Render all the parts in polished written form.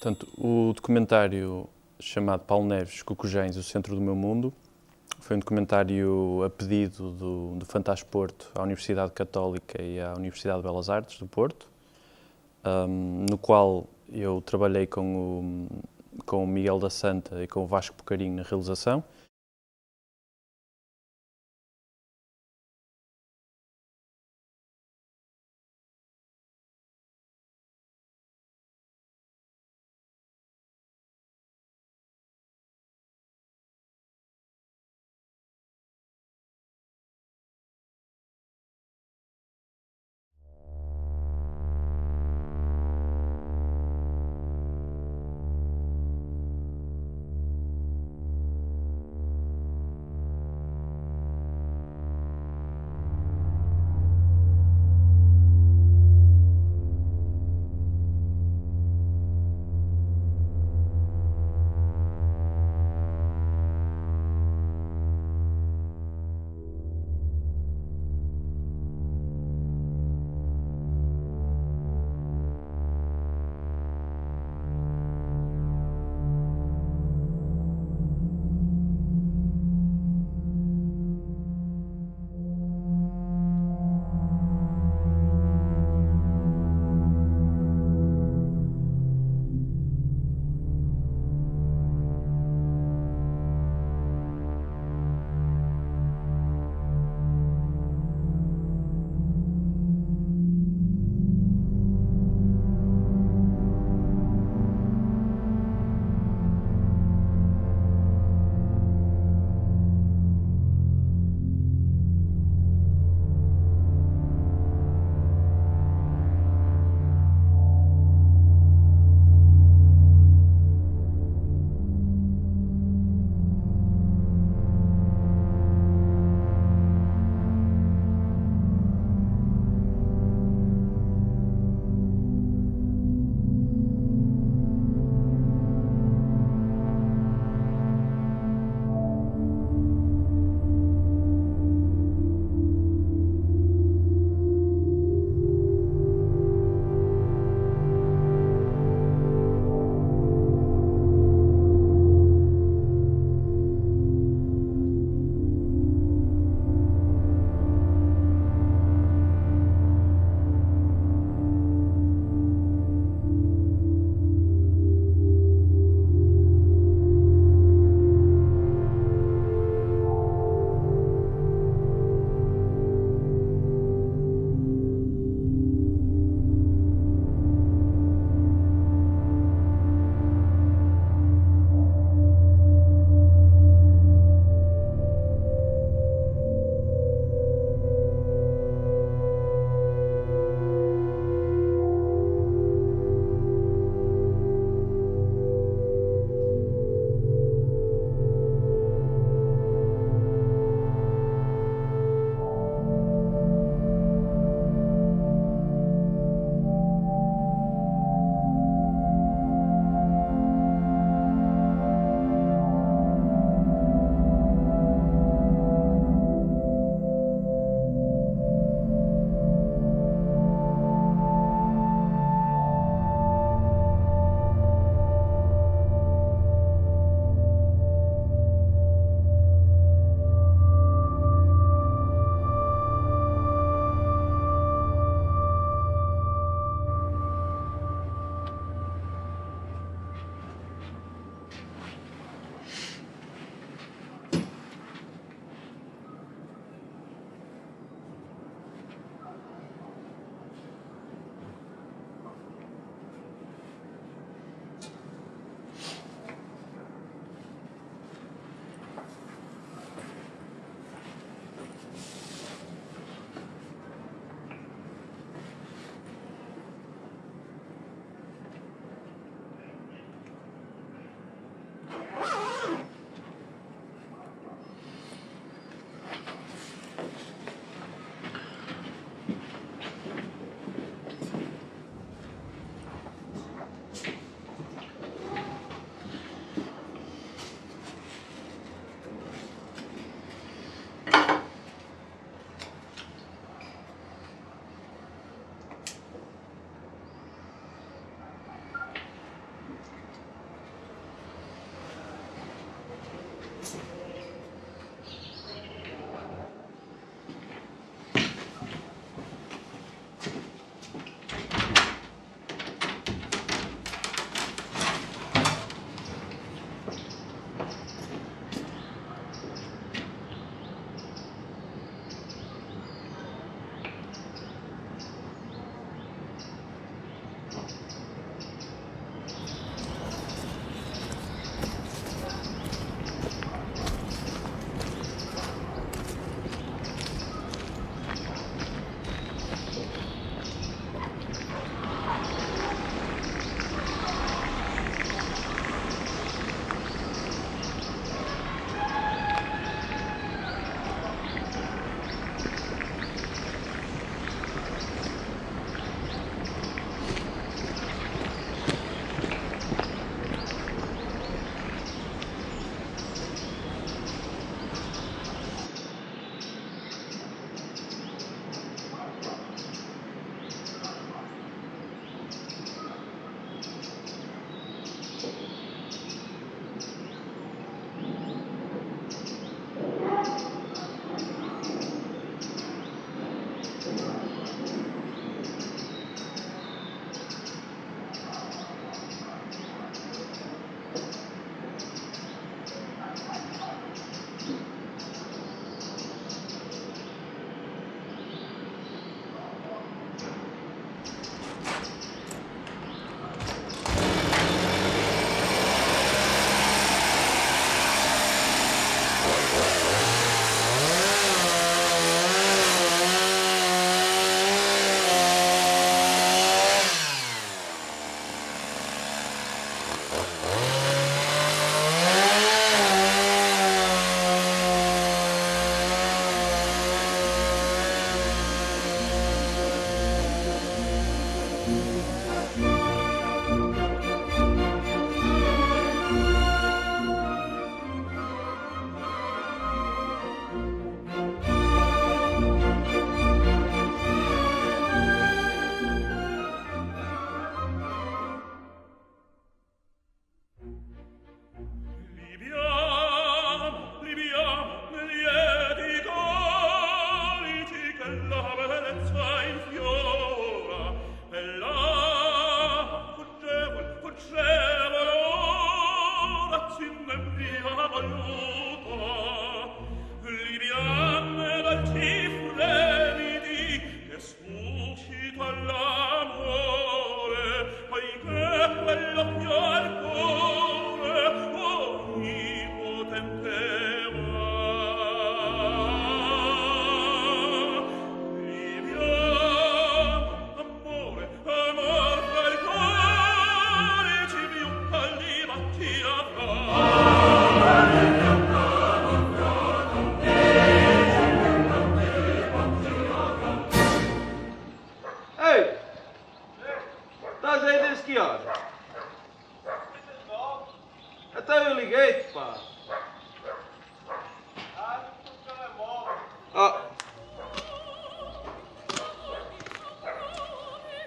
Portanto, o documentário chamado Paulo Neves, Cocujães, o Centro do Meu Mundo, foi um documentário a pedido do Fantasporto à Universidade Católica e à Universidade de Belas Artes do Porto, no qual eu trabalhei com o Miguel da Santa e com o Vasco Bocarinho na realização.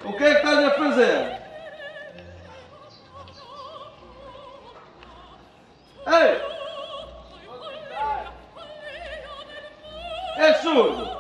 O que é que estás a fazer? Ei! É surdo!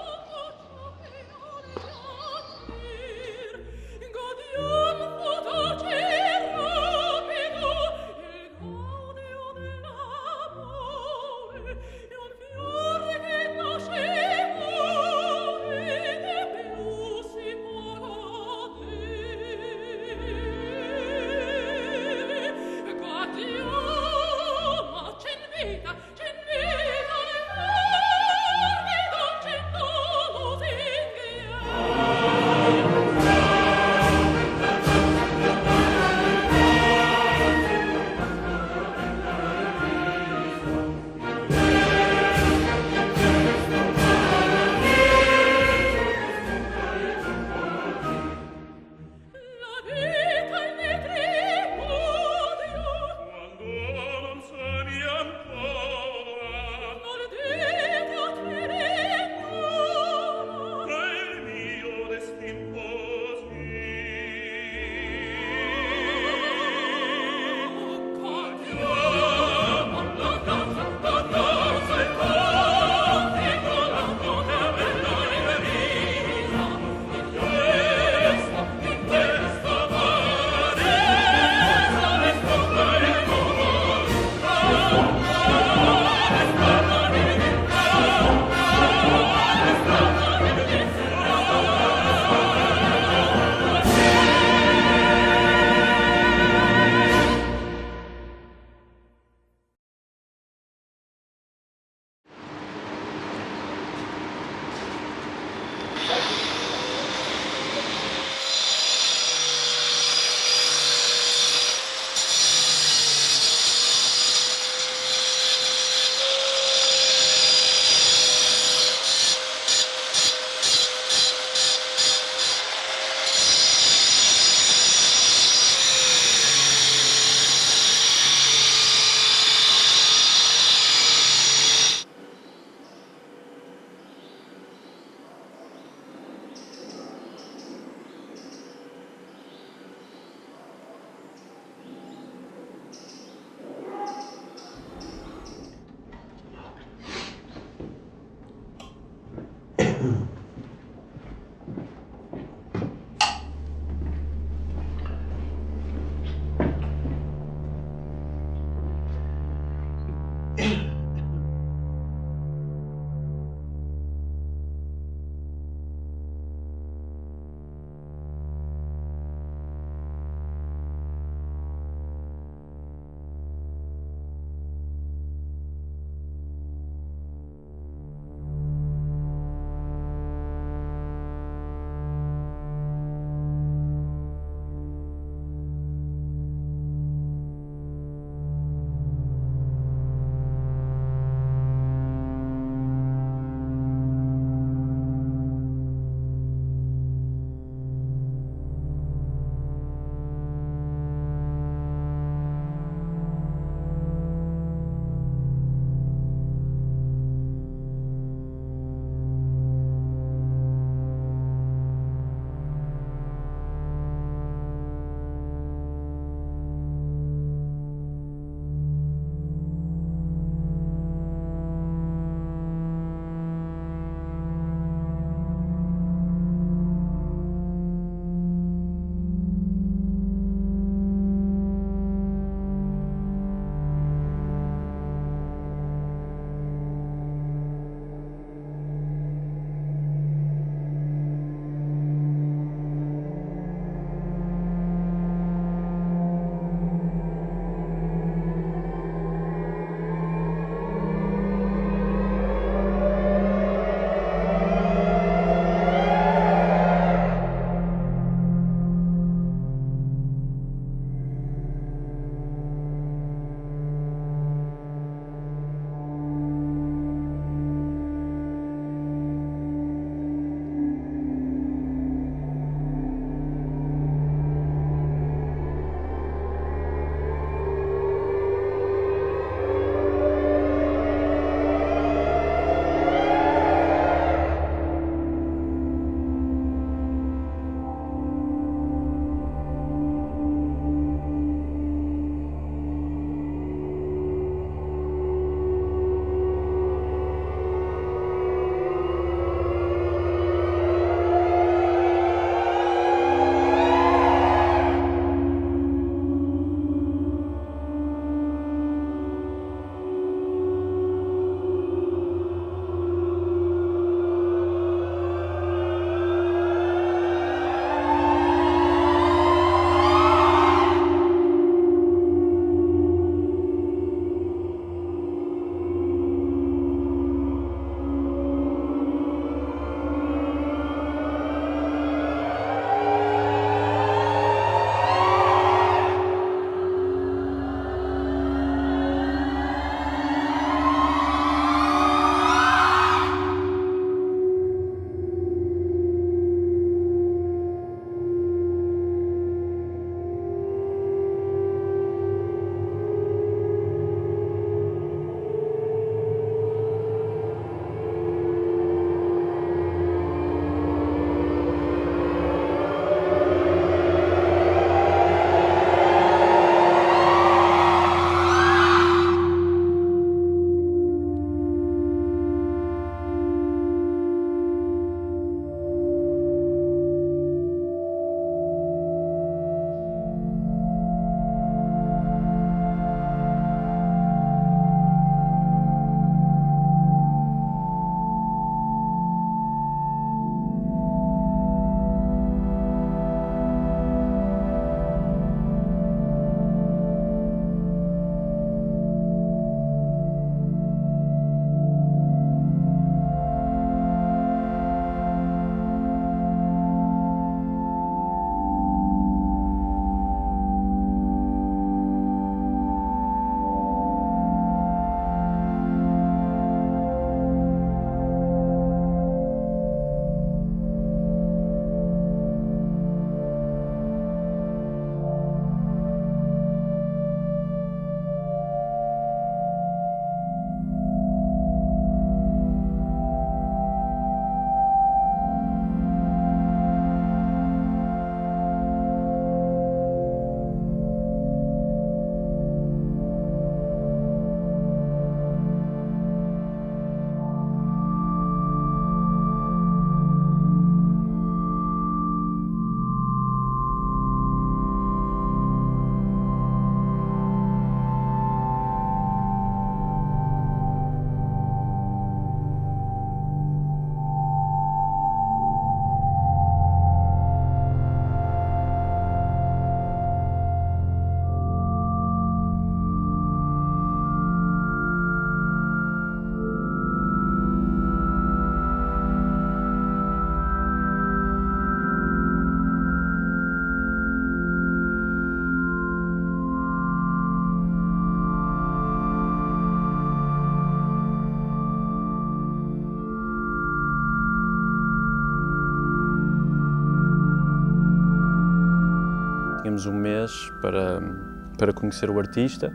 tínhamos um mês para conhecer o artista,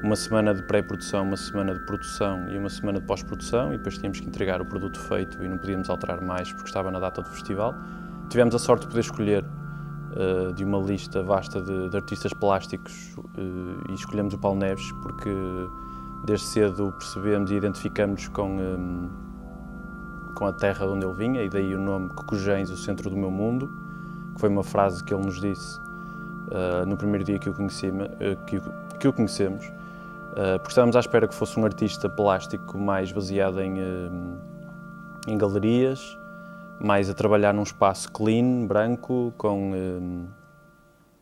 uma semana de pré-produção, uma semana de produção e uma semana de pós-produção, e depois tínhamos que entregar o produto feito e não podíamos alterar mais porque estava na data do festival. Tivemos a sorte de poder escolher de uma lista vasta de artistas plásticos e escolhemos o Paulo Neves porque desde cedo percebemos e identificamos com a terra de onde ele vinha, e daí o nome Cocujens, o centro do meu mundo, que foi uma frase que ele nos disse no primeiro dia que o conhecemos, porque estávamos à espera que fosse um artista plástico mais baseado em galerias, mais a trabalhar num espaço clean, branco,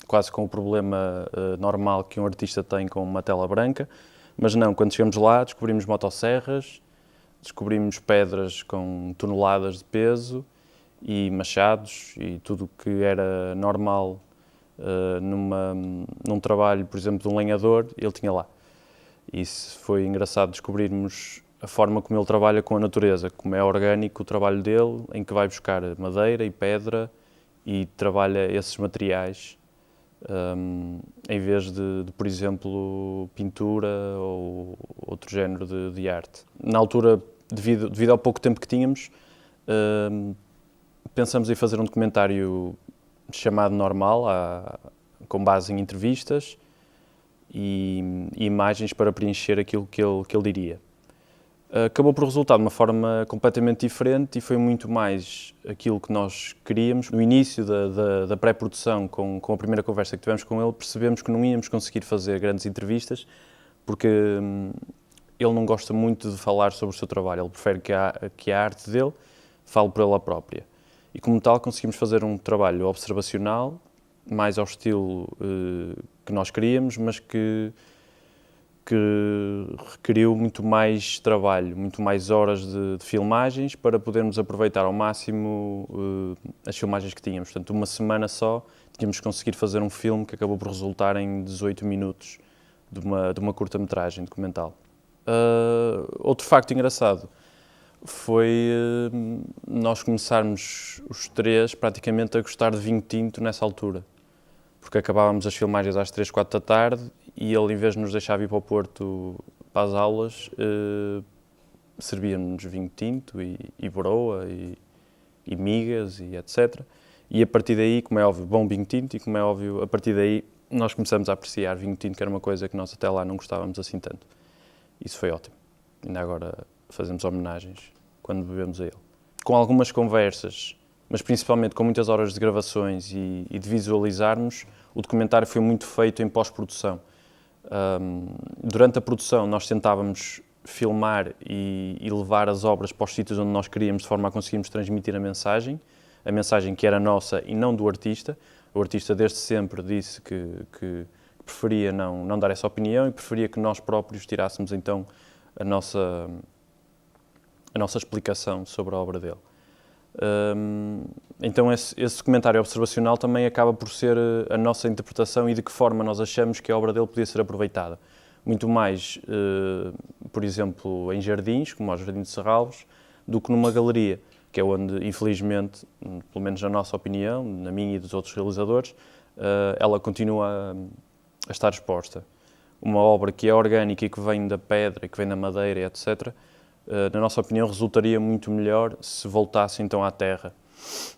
quase com o problema normal que um artista tem com uma tela branca, mas não, quando chegamos lá descobrimos motosserras, descobrimos pedras com toneladas de peso e machados e tudo o que era normal num trabalho, por exemplo, de um lenhador, ele tinha lá. Isso foi engraçado descobrirmos a forma como ele trabalha com a natureza, como é orgânico o trabalho dele, em que vai buscar madeira e pedra e trabalha esses materiais em vez de, por exemplo, pintura ou outro género de arte. Na altura, devido ao pouco tempo que tínhamos, pensamos em fazer um documentário chamado Normal, com base em entrevistas e imagens para preencher aquilo que ele diria. Acabou por resultar de uma forma completamente diferente e foi muito mais aquilo que nós queríamos. No início da pré-produção, com a primeira conversa que tivemos com ele, percebemos que não íamos conseguir fazer grandes entrevistas porque ele não gosta muito de falar sobre o seu trabalho, ele prefere que a arte dele fale por ela própria. E como tal conseguimos fazer um trabalho observacional, mais ao estilo que nós queríamos, mas que requeriu muito mais trabalho, muito mais horas de filmagens para podermos aproveitar ao máximo as filmagens que tínhamos. Portanto, uma semana só tínhamos que conseguir fazer um filme que acabou por resultar em 18 minutos de uma curta-metragem documental. Outro facto engraçado foi nós começarmos os três praticamente a gostar de vinho tinto nessa altura, porque acabávamos as filmagens às 3, 4 da tarde e ele, em vez de nos deixar vir para o Porto para as aulas, servia-nos vinho tinto e broa e migas e etc. E a partir daí, como é óbvio, bom vinho tinto, e como é óbvio, a partir daí nós começamos a apreciar vinho tinto, que era uma coisa que nós até lá não gostávamos assim tanto. Isso foi ótimo. Ainda agora fazemos homenagens quando bebemos a ele. Com algumas conversas, mas principalmente com muitas horas de gravações e de visualizarmos, o documentário foi muito feito em pós-produção. Durante a produção nós tentávamos filmar e levar as obras para os sítios onde nós queríamos, de forma a conseguirmos transmitir a mensagem que era nossa e não do artista. O artista desde sempre disse que preferia não dar essa opinião e preferia que nós próprios tirássemos então a nossa explicação sobre a obra dele. Então esse documentário observacional também acaba por ser a nossa interpretação e de que forma nós achamos que a obra dele podia ser aproveitada. Muito mais, por exemplo, em jardins, como o Jardim de Serralves, do que numa galeria, que é onde, infelizmente, pelo menos na nossa opinião, na minha e dos outros realizadores, ela continua a estar exposta. Uma obra que é orgânica e que vem da pedra, que vem da madeira, etc., na nossa opinião, resultaria muito melhor se voltasse então à terra,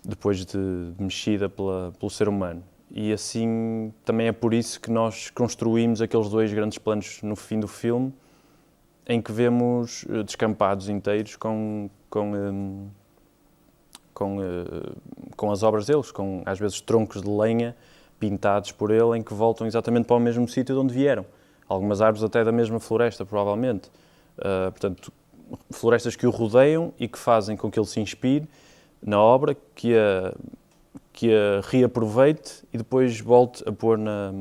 depois de mexida pelo ser humano. E assim, também é por isso que nós construímos aqueles dois grandes planos no fim do filme, em que vemos descampados inteiros com as obras deles, com às vezes troncos de lenha pintados por ele, em que voltam exatamente para o mesmo sítio de onde vieram. Algumas árvores até da mesma floresta, provavelmente. Portanto, florestas que o rodeiam e que fazem com que ele se inspire na obra, que a reaproveite e depois volte a pôr na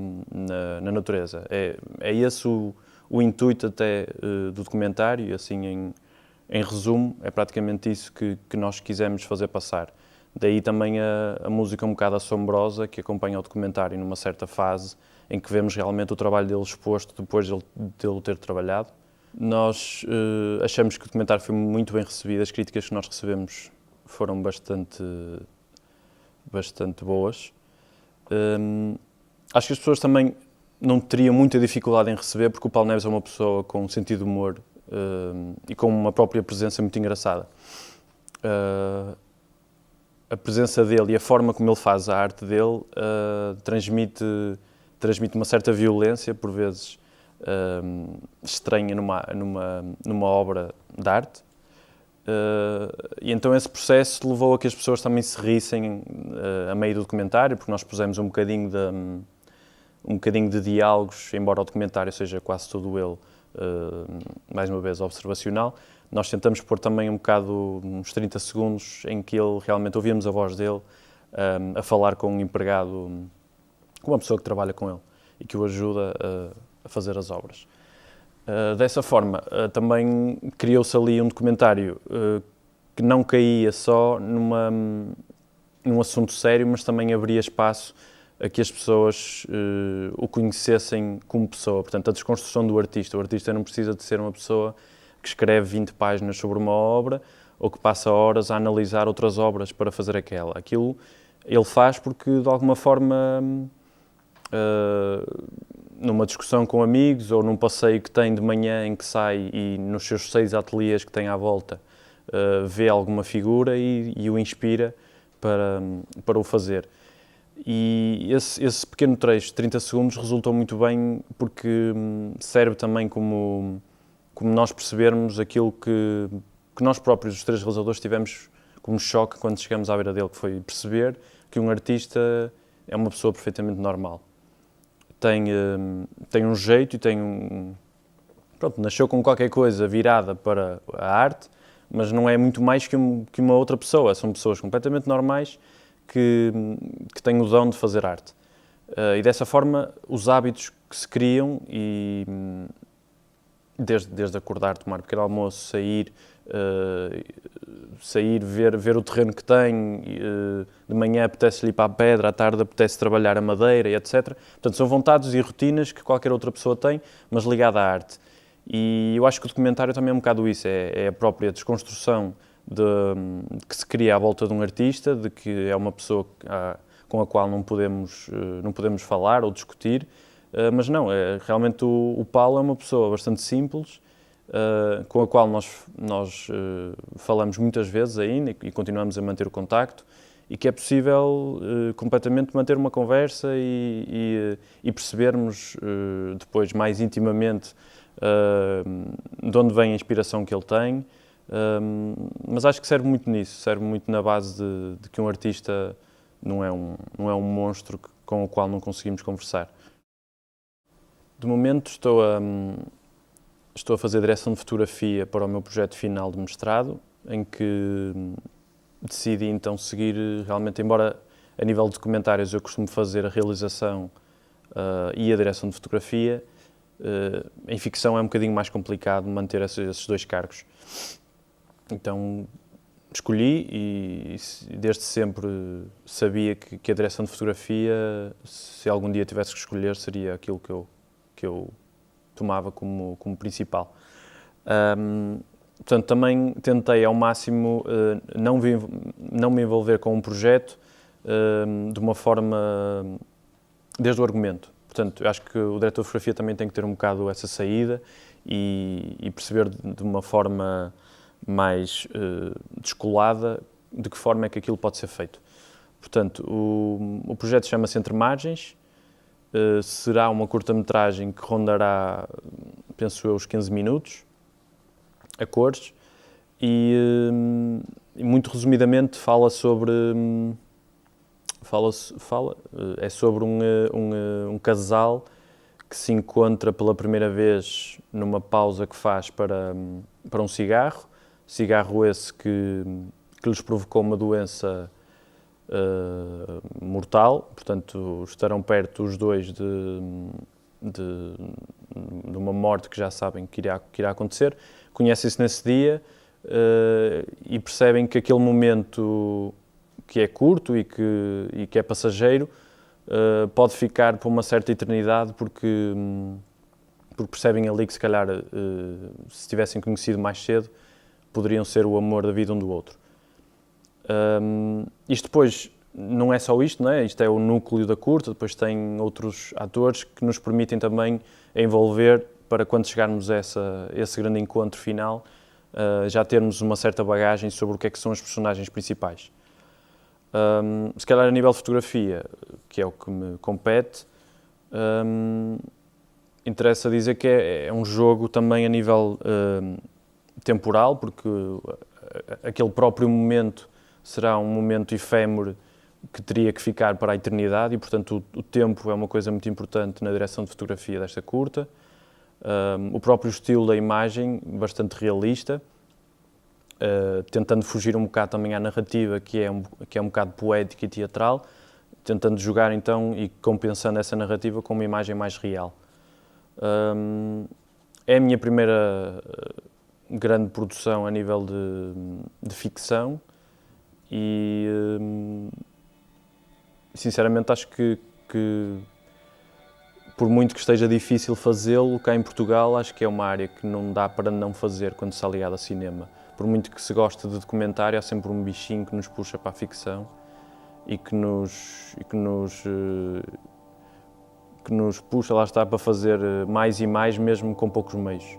natureza. É esse o intuito até do documentário, e assim em resumo é praticamente isso que nós quisemos fazer passar. Daí também a música um bocado assombrosa que acompanha o documentário numa certa fase em que vemos realmente o trabalho dele exposto depois de ele ter trabalhado. Nós achamos que o documentário foi muito bem recebido, as críticas que nós recebemos foram bastante boas. Acho que as pessoas também não teriam muita dificuldade em receber, porque o Paulo Neves é uma pessoa com um sentido de humor e com uma própria presença muito engraçada. A presença dele e a forma como ele faz a arte dele transmite uma certa violência, por vezes estranha numa obra de arte. E então esse processo levou a que as pessoas também se rissem a meio do documentário, porque nós pusemos um bocadinho de diálogos, embora o documentário seja quase todo ele, mais uma vez, observacional. Nós tentamos pôr também um bocado, uns 30 segundos, em que ele realmente ouvíamos a voz dele a falar com um empregado, com uma pessoa que trabalha com ele e que o ajuda a fazer as obras. Dessa forma, também criou-se ali um documentário que não caía só num assunto sério, mas também abria espaço a que as pessoas o conhecessem como pessoa. Portanto, a desconstrução do artista. O artista não precisa de ser uma pessoa que escreve 20 páginas sobre uma obra ou que passa horas a analisar outras obras para fazer aquela. Aquilo ele faz porque, de alguma forma, numa discussão com amigos ou num passeio que tem de manhã em que sai e nos seus 6 ateliês que tem à volta, vê alguma figura e o inspira para o fazer. E esse pequeno trecho de 30 segundos resultou muito bem porque serve também como nós percebermos aquilo que nós próprios, os 3 realizadores, tivemos como choque quando chegamos à beira dele, que foi perceber que um artista é uma pessoa perfeitamente normal. Tem um jeito e pronto, nasceu com qualquer coisa virada para a arte, mas não é muito mais que uma outra pessoa. São pessoas completamente normais que têm o dom de fazer arte. E dessa forma, os hábitos que se criam, e desde acordar, tomar um pequeno almoço, sair, ver o terreno que tem, de manhã apetece-lhe ir para a pedra, à tarde apetece trabalhar a madeira, e etc. Portanto, são vontades e rotinas que qualquer outra pessoa tem, mas ligada à arte. E eu acho que o documentário também é um bocado isso, é a própria desconstrução que se cria à volta de um artista, de que é uma pessoa com a qual não podemos falar ou discutir, mas não, realmente o Paulo é uma pessoa bastante simples, com a qual nós falamos muitas vezes ainda e continuamos a manter o contacto, e que é possível completamente manter uma conversa e percebermos depois mais intimamente de onde vem a inspiração que ele tem. Mas acho que serve muito nisso, serve muito na base de que um artista não é um monstro com o qual não conseguimos conversar. De momento estou a fazer direção de fotografia para o meu projeto final de mestrado, em que decidi então seguir realmente, embora a nível de documentários eu costumo fazer a realização e a direção de fotografia, em ficção é um bocadinho mais complicado manter esses 2 cargos. Então escolhi e desde sempre sabia que a direção de fotografia, se algum dia tivesse que escolher, seria aquilo que eu tomava como principal. Portanto, também tentei ao máximo não me envolver com um projeto de uma forma desde o argumento. Portanto, eu acho que o diretor de fotografia também tem que ter um bocado essa saída e perceber de uma forma mais descolada de que forma é que aquilo pode ser feito. Portanto, o projeto chama-se Entre Margens, será uma curta-metragem que rondará, penso eu, os 15 minutos, a cores, e muito resumidamente fala sobre um casal que se encontra pela primeira vez numa pausa que faz para um cigarro esse que lhes provocou uma doença mortal, portanto estarão perto os dois de uma morte que já sabem que irá acontecer, conhecem-se nesse dia e percebem que aquele momento que é curto e que é passageiro pode ficar por uma certa eternidade porque percebem ali que se calhar se tivessem conhecido mais cedo poderiam ser o amor da vida um do outro. Isto depois não é só isto, não é? Isto é o núcleo da curta, depois tem outros atores que nos permitem também envolver para quando chegarmos a esse grande encontro final, já termos uma certa bagagem sobre o que é que são os personagens principais. Se calhar a nível de fotografia, que é o que me compete, interessa dizer que é um jogo também a nível temporal, porque aquele próprio momento será um momento efêmero que teria que ficar para a eternidade e, portanto, o tempo é uma coisa muito importante na direção de fotografia desta curta. O próprio estilo da imagem, bastante realista, tentando fugir um bocado também à narrativa, que é um bocado poética e teatral, tentando jogar então e compensando essa narrativa com uma imagem mais real. É a minha primeira grande produção a nível de ficção e, sinceramente, acho que por muito que esteja difícil fazê-lo, cá em Portugal, acho que é uma área que não dá para não fazer quando se está ligado a cinema. Por muito que se goste de documentário, há sempre um bichinho que nos puxa para a ficção e que nos puxa, lá está, para fazer mais e mais, mesmo com poucos meios.